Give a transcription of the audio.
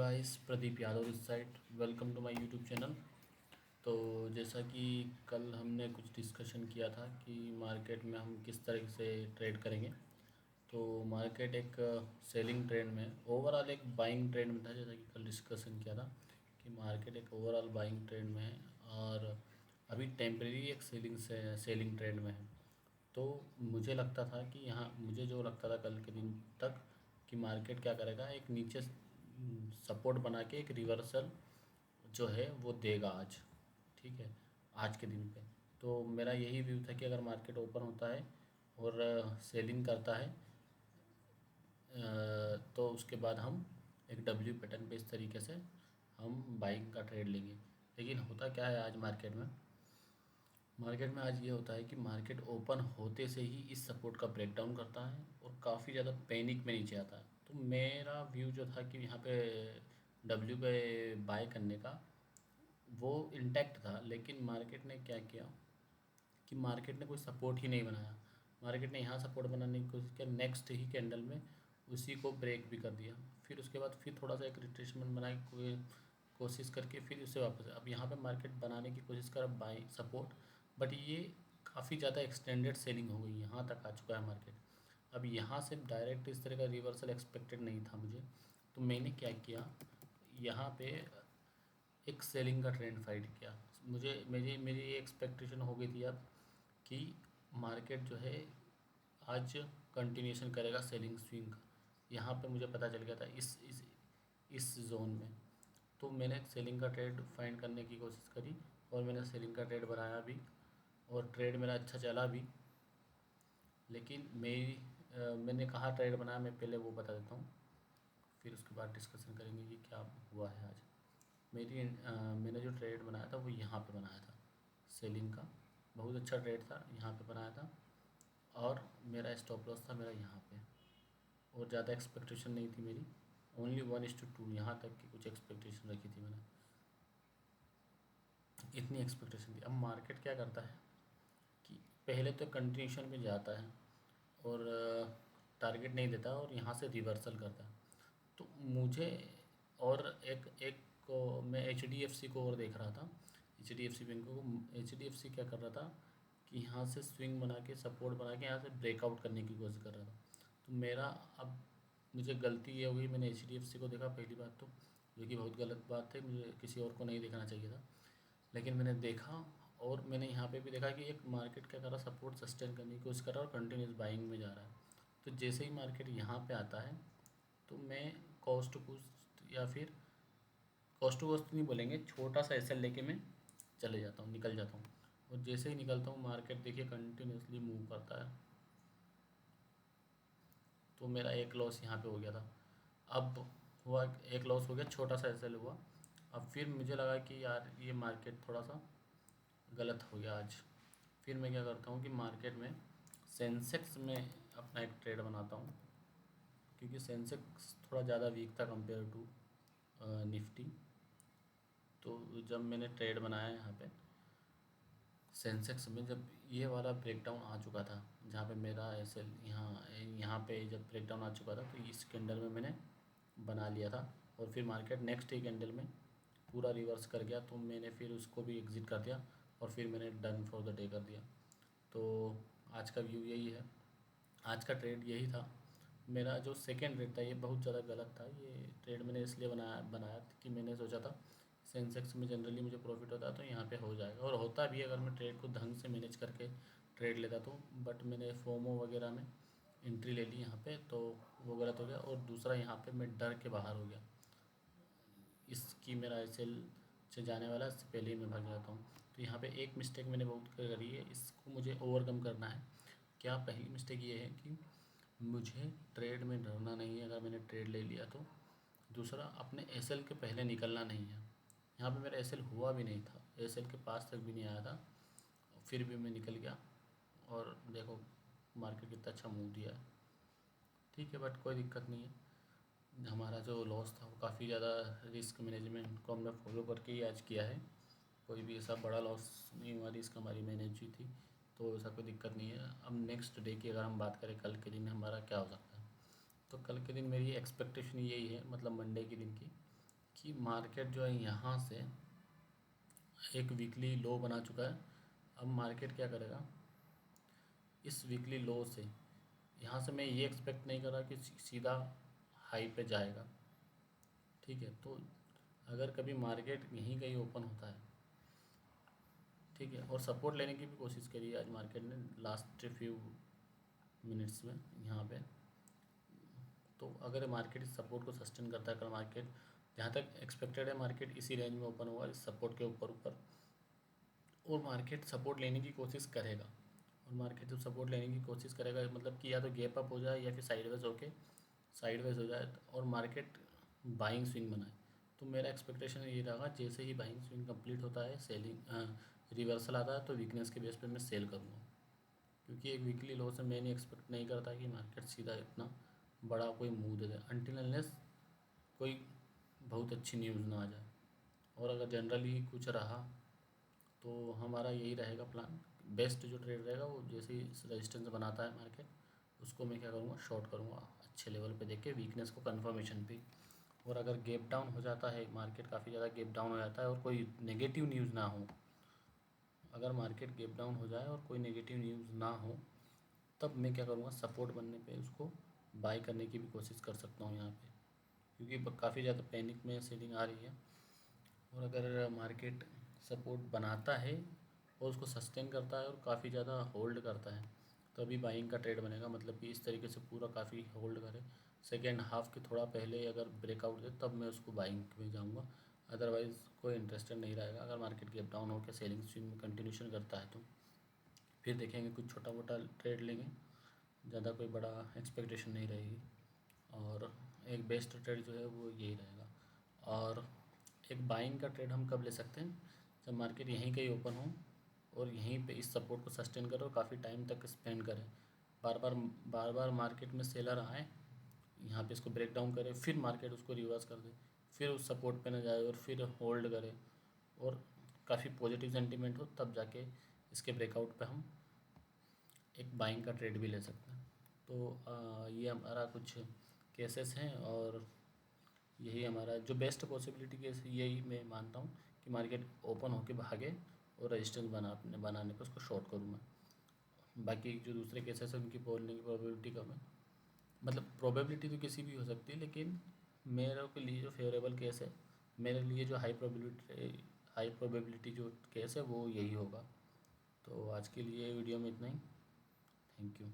Guys, Pradeep Yadav इस side. Welcome to my YouTube channel. तो जैसा कि कल हमने कुछ डिस्कशन किया था कि मार्केट में हम किस तरह से ट्रेड करेंगे। तो मार्केट एक सेलिंग ट्रेंड में, ओवरऑल एक बाइंग ट्रेंड में था। जैसा कि कल डिस्कशन किया था कि मार्केट एक ओवरऑल बाइंग ट्रेंड में है और अभी टेम्परेरी एक सेलिंग ट्रेंड में है। तो मुझे जो लगता था कल के दिन तक कि मार्केट क्या करेगा, एक नीचे सपोर्ट बना के एक रिवर्सल जो है वो देगा आज। ठीक है, आज के दिन पे। तो मेरा यही व्यू था कि अगर मार्केट ओपन होता है और सेलिंग करता है तो उसके बाद हम एक डब्ल्यू पैटर्न पे इस तरीके से हम बाइंग का ट्रेड लेंगे। लेकिन होता क्या है आज मार्केट में आज ये होता है कि मार्केट ओपन होते से ही इस सपोर्ट का ब्रेकडाउन करता है और काफ़ी ज़्यादा पैनिक में नीचे आता है। तो मेरा व्यू जो था कि यहाँ पे डब्ल्यू पे बाय करने का वो इंटैक्ट था। लेकिन मार्केट ने क्या किया कि मार्केट ने कोई सपोर्ट ही नहीं बनाया। मार्केट ने यहाँ सपोर्ट बनाने की कोशिश किया, नेक्स्ट ही कैंडल में उसी को ब्रेक भी कर दिया। फिर उसके बाद फिर थोड़ा सा एक रिट्रेसमेंट बनाने की कोशिश करके फिर उसे वापस अब यहाँ पे मार्केट बनाने की कोशिश कर बाई सपोर्ट। बट ये काफ़ी ज़्यादा एक्सटेंडेड सेलिंग हो गई, यहाँ तक आ चुका है मार्केट। अब यहाँ से डायरेक्ट इस तरह का रिवर्सल एक्सपेक्टेड नहीं था मुझे। तो मैंने क्या किया, यहाँ पे एक सेलिंग का ट्रेंड फाइट किया। मुझे मेरी मेरी ये एक्सपेक्टेशन हो गई थी अब कि मार्केट जो है आज कंटिन्यूशन करेगा सेलिंग स्विंग का। यहाँ पे मुझे पता चल गया था इस जोन में। तो मैंने एक सेलिंग का ट्रेड फाइंड करने की कोशिश करी और मैंने सेलिंग का ट्रेड बनाया भी और ट्रेड मेरा अच्छा चला भी। लेकिन मैंने कहाँ ट्रेड बनाया, मैं पहले वो बता देता हूँ, फिर उसके बाद डिस्कशन करेंगे कि क्या हुआ है आज। मैंने जो ट्रेड बनाया था वो यहाँ पे बनाया था, सेलिंग का। बहुत अच्छा ट्रेड था, यहाँ पे बनाया था और मेरा स्टॉप लॉस था मेरा यहाँ पे। और ज़्यादा एक्सपेक्टेशन नहीं थी मेरी, ओनली 1:2 यहाँ तक की कुछ एक्सपेक्टेशन रखी थी मैंने, इतनी एक्सपेक्टेशन थी। अब मार्केट क्या करता है कि पहले तो कंटिन्यूशन में जाता है और टारगेट नहीं देता और यहाँ से रिवर्सल करता है। तो मुझे और एक एक को मैं HDFC को और देख रहा था, HDFC बैंक को। HDFC क्या कर रहा था कि यहाँ से स्विंग बना के सपोर्ट बना के यहाँ से ब्रेकआउट करने की कोशिश कर रहा था। तो मेरा अब मुझे गलती ये हो गई, मैंने HDFC को देखा पहली बात तो, जो कि बहुत गलत बात है, मुझे किसी और को नहीं देखना चाहिए था। लेकिन मैंने देखा और मैंने यहाँ पे भी देखा कि एक मार्केट क्या कर रहा है, सपोर्ट सस्टेन करने की कोशिश कर रहा है और कंटिन्यूस बाइंग में जा रहा है। तो जैसे ही मार्केट यहाँ पे आता है तो मैं कॉस्ट टू कॉस्ट या फिर कॉस्ट टू कॉस्ट नहीं बोलेंगे, छोटा सा एसएल लेके मैं चले जाता हूँ, निकल जाता हूँ। और जैसे ही निकलता हूँ मार्केट देखिए कंटिन्यूसली मूव करता है। तो मेरा एक लॉस यहाँ पे हो गया था। अब हुआ एक लॉस हो गया, छोटा सा एसएल हुआ। अब फिर मुझे लगा कि यार ये मार्केट थोड़ा सा गलत हो गया आज। फिर मैं क्या करता हूँ कि मार्केट में सेंसेक्स में अपना एक ट्रेड बनाता हूँ, क्योंकि सेंसेक्स थोड़ा ज़्यादा वीक था कंपेयर टू निफ्टी। तो जब मैंने ट्रेड बनाया यहाँ पे सेंसेक्स में, जब ये वाला ब्रेकडाउन आ चुका था, जहाँ पे मेरा एस एल यहाँ पे जब ब्रेकडाउन आ चुका था तो इस कैंडल में मैंने बना लिया था। और फिर मार्केट नेक्स्ट ही कैंडल में पूरा रिवर्स कर गया तो मैंने फिर उसको भी एग्ज़िट कर दिया और फिर मैंने डन फॉर द डे कर दिया। तो आज का व्यू यही है, आज का ट्रेड यही था। मेरा जो सेकेंड ट्रेड था ये बहुत ज़्यादा गलत था। ये ट्रेड मैंने इसलिए बनाया बनाया कि मैंने सोचा था सेंसेक्स में जनरली मुझे प्रॉफिट होता है तो यहाँ पे हो जाएगा, और होता भी अगर मैं ट्रेड को ढंग से मैनेज करके ट्रेड लेता तो। बट मैंने फोमो वगैरह में एंट्री ले ली यहाँ पे तो वो गलत हो गया। और दूसरा यहाँ पे मैं डर के बाहर हो गया, इसकी मेरा एसएल से जाने वाला, इससे पहले ही मैं भाग जाता हूँ। तो यहाँ पे एक मिस्टेक मैंने बहुत करी है, इसको मुझे ओवरकम करना है। क्या पहली मिस्टेक ये है कि मुझे ट्रेड में डरना नहीं है अगर मैंने ट्रेड ले लिया तो। दूसरा, अपने एसएल के पहले निकलना नहीं है। यहाँ पे मेरा एसएल हुआ भी नहीं था, एसएल के पास तक भी नहीं आया था, फिर भी मैं निकल गया। और देखो मार्केट कितना अच्छा मूव दिया है। ठीक है, बट कोई दिक्कत नहीं है। हमारा जो लॉस था वो काफ़ी ज़्यादा रिस्क मैनेजमेंट को हमने फॉलो करके ही आज किया है। कोई भी ऐसा बड़ा लॉस नहीं हुआ, रिस्क हमारी मैनेज हुई थी, तो ऐसा कोई दिक्कत नहीं है। अब नेक्स्ट डे की अगर हम बात करें, कल के दिन हमारा क्या हो सकता है, तो कल के दिन मेरी एक्सपेक्टेशन यही है, मतलब मंडे के दिन की, कि मार्केट जो है यहाँ से एक वीकली लो बना चुका है। अब मार्केट क्या करेगा, इस वीकली लो से यहाँ से मैं ये एक्सपेक्ट नहीं कर रहा कि सीधा हाई पे जाएगा। ठीक है, तो अगर कभी मार्केट यहीं कहीं ओपन होता है, ठीक है, और सपोर्ट लेने की भी कोशिश करी आज मार्केट ने लास्ट फ्यू मिनट्स में यहाँ पे, तो अगर मार्केट इस सपोर्ट को सस्टेन करता है, कल मार्केट जहाँ तक एक्सपेक्टेड है मार्केट इसी रेंज में ओपन हुआ इस सपोर्ट के ऊपर ऊपर, और मार्केट सपोर्ट लेने की कोशिश करेगा। और मार्केट जब सपोर्ट लेने की कोशिश करेगा मतलब कि या तो गैप अप हो जाए या फिर साइडवेज होके साइडवेज हो जाए और मार्केट बाइंग स्विंग बनाए, तो मेरा एक्सपेक्टेशन ये रहा जैसे ही बाइंग स्विंग कंप्लीट होता है सेलिंग रिवर्सल आता है तो वीकनेस के बेस पे मैं सेल करूँगा। क्योंकि एक वीकली लो से मैं नहीं एक्सपेक्ट नहीं करता कि मार्केट सीधा इतना बड़ा कोई मूव दे दे अनटिल अनलेस कोई बहुत अच्छी न्यूज़ ना आ जाए। और अगर जनरली कुछ रहा तो हमारा यही रहेगा प्लान, बेस्ट जो ट्रेड रहेगा वो जैसे ही रेजिस्टेंस बनाता है मार्केट उसको मैं क्या करूँगा, शॉर्ट करूँगा अच्छे लेवल पे देख के वीकनेस को कंफर्मेशन पे। और अगर गैप डाउन हो जाता है मार्केट, काफ़ी ज़्यादा गैप डाउन हो जाता है और कोई नेगेटिव न्यूज़ ना हो, अगर मार्केट गैप डाउन हो जाए और कोई नेगेटिव न्यूज़ ना हो, तब मैं क्या करूँगा, सपोर्ट बनने पे उसको बाई करने की भी कोशिश कर सकता हूँ यहाँ पे, क्योंकि काफ़ी ज़्यादा पैनिक में सेलिंग आ रही है। और अगर मार्केट सपोर्ट बनाता है और उसको सस्टेन करता है और काफ़ी ज़्यादा होल्ड करता है तो अभी बाइंग का ट्रेड बनेगा, मतलब कि इस तरीके से पूरा काफ़ी होल्ड करे, सेकेंड हाफ के थोड़ा पहले अगर ब्रेकआउट दे तब मैं उसको बाइंग में जाऊँगा, अदरवाइज़ कोई इंटरेस्टेड नहीं रहेगा। अगर मार्केट गैप डाउन होकर सेलिंग स्विंग में कंटिन्यूशन करता है तो फिर देखेंगे, कुछ छोटा मोटा ट्रेड लेंगे, ज़्यादा कोई बड़ा एक्सपेक्टेशन नहीं रहेगी। और एक बेस्ट ट्रेड जो है वो यही रहेगा। और एक बाइंग का ट्रेड हम कब ले सकते हैं, जब मार्केट यहीं कहीं ओपन हो और यहीं पे इस सपोर्ट को सस्टेन करे और काफ़ी टाइम तक स्पेंड करे, बार बार मार्केट में सेलर आए, यहाँ पे इसको ब्रेक डाउन करे, फिर मार्केट उसको रिवर्स कर दे, फिर उस सपोर्ट पे ना जाए और फिर होल्ड करे और काफ़ी पॉजिटिव सेंटीमेंट हो, तब जाके इसके ब्रेकआउट पे हम एक बाइंग का ट्रेड भी ले सकते हैं। तो ये हमारा कुछ केसेस हैं और यही हमारा जो बेस्ट पॉसिबिलिटी केस यही मैं मानता हूँ कि मार्केट ओपन होके भागे और रजिस्टेंस बनाने पर उसको शॉर्ट करूँ मैं। बाकी जो दूसरे केसेस हैं उनकी बोलने की प्रोबेबिलिटी कम है, मतलब प्रोबेबिलिटी तो किसी भी हो सकती है, लेकिन मेरे के लिए जो फेवरेबल केस है, मेरे लिए जो हाई प्रोबेबिलिटी जो केस है वो यही होगा। तो आज के लिए वीडियो में इतना ही। Thank you.